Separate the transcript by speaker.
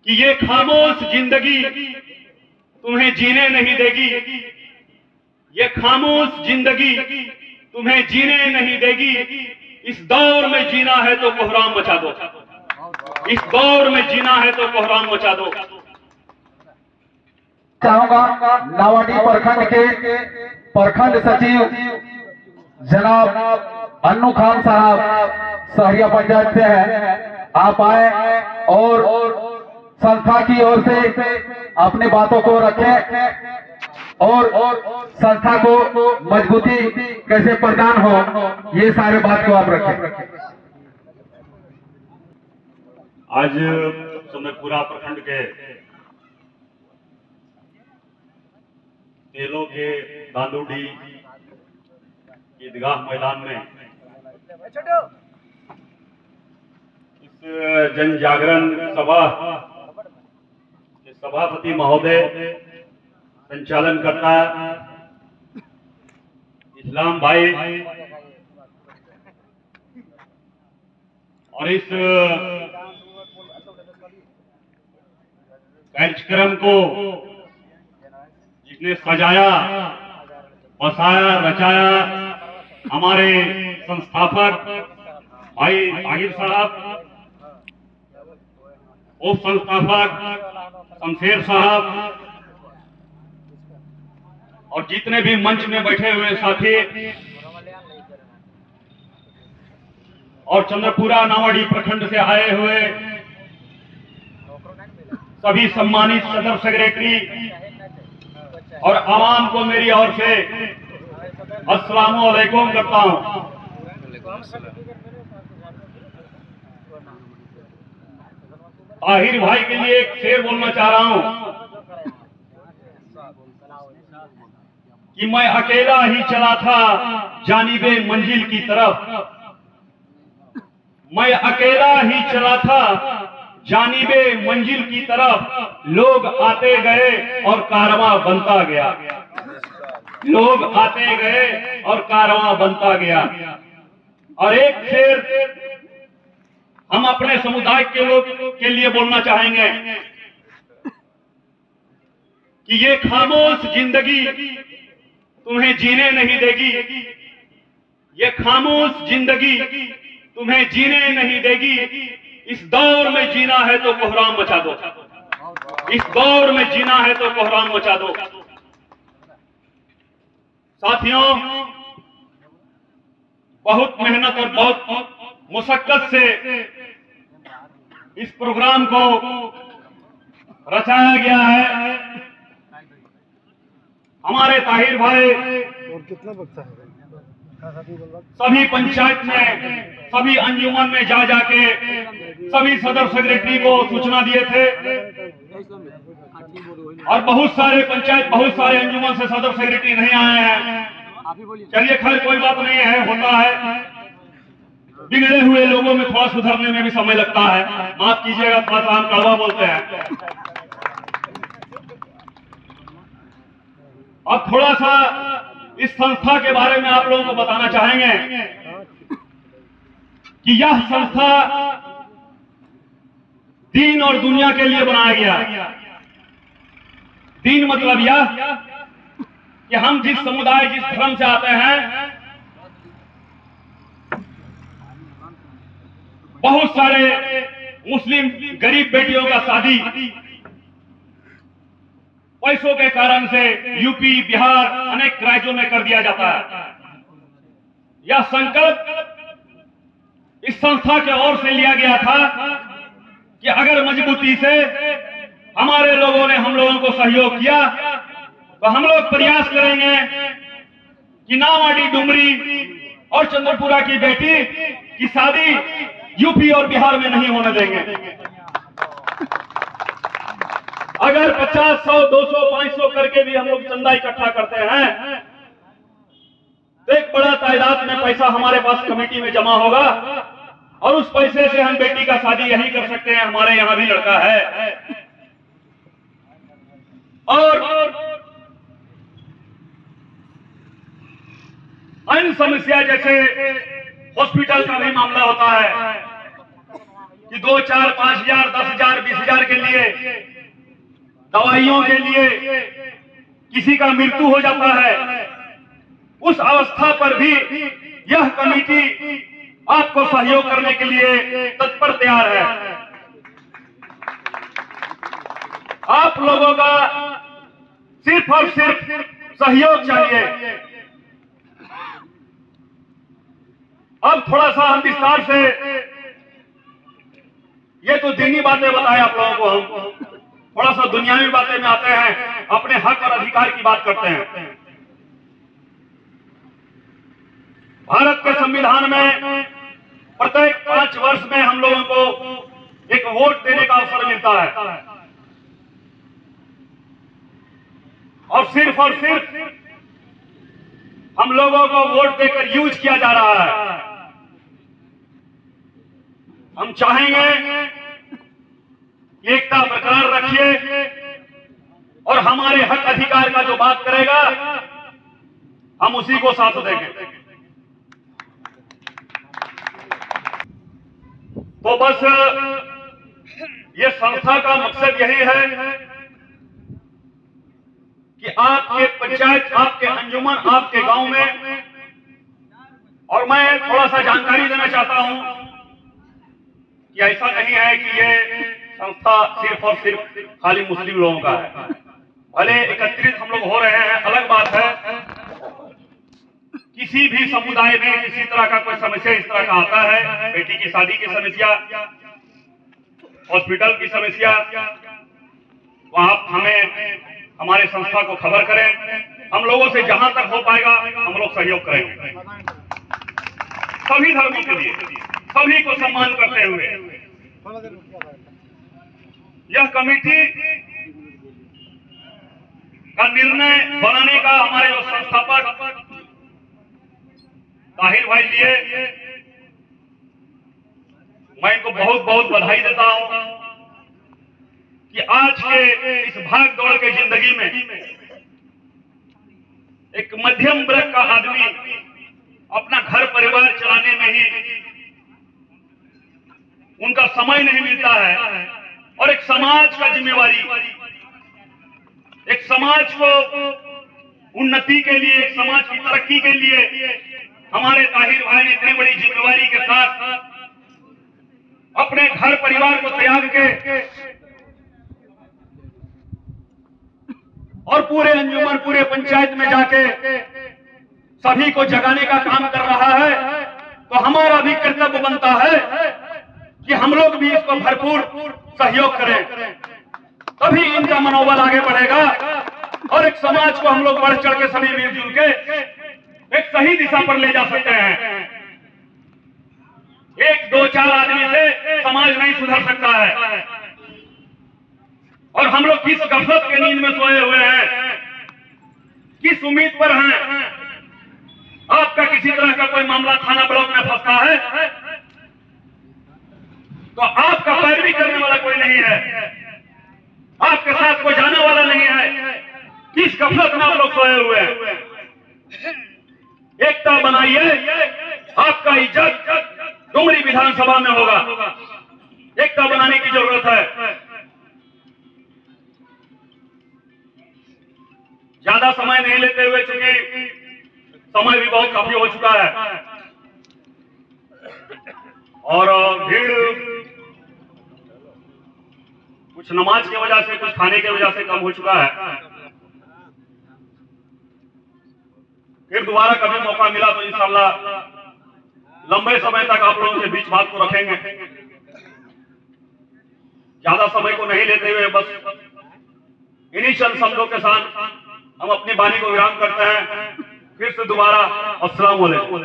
Speaker 1: कि ये खामोश जिंदगी तुम्हें जीने नहीं देगी, ये खामोश जिंदगी तुम्हें जीने नहीं देगी। इस दौर में जीना है तो कोहराम मचा दो, इस दौर में जीना है तो कोहराम मचा दो।
Speaker 2: चाहूंगा नावाडी प्रखंड के प्रखंड सचिव जनाब अन्नू खान साहब सहरिया पंचायत से हैं, आप आए और संस्था की ओर से अपनी बातों को रखें और संस्था को मजबूती कैसे प्रदान हो, ये सारे बात को आप रखें।
Speaker 1: आज चंद्रपुरा प्रखंड के तेलों के दांदूडी ईदगाह मैदान में इस जन जागरण सभा के सभापति महोदय, संचालन करता इस्लाम भाई और इस कार्यक्रम को जिसने सजाया, बसाया, रचाया, हमारे संस्थापक भाई आगिर साहब, उप संस्थापक शमशेर साहब और जितने भी मंच में बैठे हुए साथी और चंद्रपुरा नावाडी प्रखंड से आए हुए सभी सम्मानित सदर सेक्रेटरी और आवाम को मेरी ओर से अस्सलाम वालेकुम करता हूं। ताहिर भाई के लिए एक शेर बोलना चाह रहा हूं कि मैं अकेला ही चला था जानिबे मंजिल की तरफ, मैं अकेला ही चला था जानिबे मंजिल की तरफ, लोग आते गए और कारवां बनता गया, लोग आते गए और कारवां बनता गया। और एक शेर हम अपने समुदाय के लोग के लिए बोलना चाहेंगे कि ये खामोश जिंदगी तुम्हें जीने नहीं देगी, ये खामोश जिंदगी तुम्हें जीने नहीं देगी। इस दौर में जीना है तो कोहराम मचा दो, इस दौर में जीना है तो कोहराम मचा दो। साथियों, बहुत मेहनत और बहुत मुशक्कत से इस प्रोग्राम को रचाया गया है। हमारे ताहिर भाई सभी पंचायत में, सभी अंजुमन में जा जाके सभी सदर सेक्रेटरी को सूचना दिए थे और बहुत सारे पंचायत, बहुत सारे अंजुमन से सदर सेक्रेटरी नहीं आए हैं। चलिए खैर कोई बात नहीं है, होता है, बिगड़े हुए लोगों में थोड़ा सुधरने में भी समय लगता है, माफ कीजिएगा, थोड़ा सा हम कड़वा बोलते हैं। अब थोड़ा सा इस संस्था के बारे में आप लोगों को बताना चाहेंगे कि यह संस्था दीन और दुनिया के लिए बनाया गया। दीन मतलब यह कि हम जिस समुदाय, जिस धर्म से आते हैं, बहुत सारे मुस्लिम गरीब बेटियों का शादी पैसों के कारण से यूपी, बिहार, अनेक राज्यों में कर दिया जाता है। यह संकल्प इस संस्था के ओर से लिया गया था कि अगर मजबूती से हमारे लोगों ने हम लोगों को सहयोग किया तो हम लोग प्रयास करेंगे कि नावाडी डुमरी और चंद्रपुरा की बेटी की शादी यूपी और बिहार में नहीं होने देंगे। अगर 50, 100, 200, 500 करके भी हम लोग चंदा इकट्ठा करते हैं तो एक बड़ा तादाद में पैसा हमारे पास कमेटी में जमा होगा और उस पैसे से हम बेटी का शादी यही कर सकते हैं। हमारे यहां भी लड़का है और अन्य समस्या जैसे हॉस्पिटल का भी मामला होता है कि 2, 4, 5 हजार, 10 हजार, 20 हजार के लिए दवाइयों के लिए किसी का मृत्यु हो जाता है, उस अवस्था पर भी यह कमेटी आपको सहयोग करने के लिए तत्पर तैयार है। आप लोगों का सिर्फ और सिर्फ सहयोग चाहिए। अब थोड़ा सा हम विस्तार से, ये तो दीनी बातें बताएं आप लोगों को, हम थोड़ा सा दुनियावी बातें में आते हैं, अपने हक और अधिकार की बात करते हैं। भारत के संविधान में प्रत्येक 5 वर्ष में हम लोगों को एक वोट देने का अवसर मिलता है, और सिर्फ हम लोगों को वोट देकर यूज किया जा रहा है। हम चाहेंगे कि एकता बरकरार रखिए, और हमारे हक अधिकार का जो बात करेगा हम उसी को साथ देंगे। तो बस ये संस्था का मकसद यही है कि आपके पंचायत, आपके अंजुमन, आपके गांव में, और मैं थोड़ा सा जानकारी देना चाहता हूं कि ऐसा नहीं है कि ये संस्था सिर्फ और सिर्फ खाली मुस्लिम लोगों का है। भले एकत्रित हम लोग हो रहे हैं, अलग बात है, किसी भी समुदाय में किसी तरह का कोई समस्या इस तरह का आता है, बेटी की शादी की समस्या, हॉस्पिटल की समस्या, तो आप हमें, हमारे संस्था को खबर करें। हम लोगों से जहां तक हो पाएगा हम लोग सहयोग करेंगे, सभी धर्मों के लिए, सभी को सम्मान करते हुए। यह कमेटी का निर्णय बनाने का हमारे जो संस्थापक ताहिर भाई लिए, मैं इनको बहुत बहुत बधाई देता हूं कि आज के इस भाग दौड़ के जिंदगी में एक मध्यम वर्ग का आदमी अपना घर परिवार चलाने में ही उनका समय नहीं मिलता है, और एक समाज का जिम्मेवारी, एक समाज को उन्नति के लिए, एक समाज की तरक्की के लिए हमारे ताहिर भाई ने इतनी बड़ी जिम्मेवारी के साथ अपने घर परिवार को त्याग के और पूरे अंजुमन, पूरे पंचायत में जाके सभी को जगाने का काम कर रहा है। तो हमारा भी कर्तव्य बनता है कि हम लोग भी इसको भरपूर सहयोग करें, तभी इनका मनोबल आगे बढ़ेगा, और एक समाज को हम लोग बढ़ चढ़ के सभी मिलजुल के एक सही दिशा पर ले जा सकते हैं। एक दो चार आदमी से समाज नहीं सुधर सकता है, और हम लोग किस गफलत के नींद में सोए हुए हैं, किस उम्मीद पर हैं। आपका किसी तरह का कोई मामला थाना ब्लॉक में फंसता है तो आपका पैरवी करने वाला कोई नहीं है, आपके साथ कोई जाने वाला नहीं है। किस गफलत में आप लोग सोए हुए हैं। एकता बनाइए, आपका इज्जत डुमरी विधानसभा में होगा। एकता बनाने की जरूरत है। ज्यादा समय नहीं लेते हुए, चूंकि समय भी बहुत काफी हो चुका है और भीड़ कुछ नमाज की वजह से, कुछ खाने की वजह से कम हो चुका है। फिर दोबारा कभी मौका मिला तो इंशाअल्लाह लंबे समय तक आप लोगों के बीच बात को रखेंगे। ज्यादा समय को नहीं लेते हुए बस इन्हीं चंद शब्दों के साथ हम अपनी वाणी को विराम करते हैं। फिर से दोबारा अस्सलाम वालेकुम।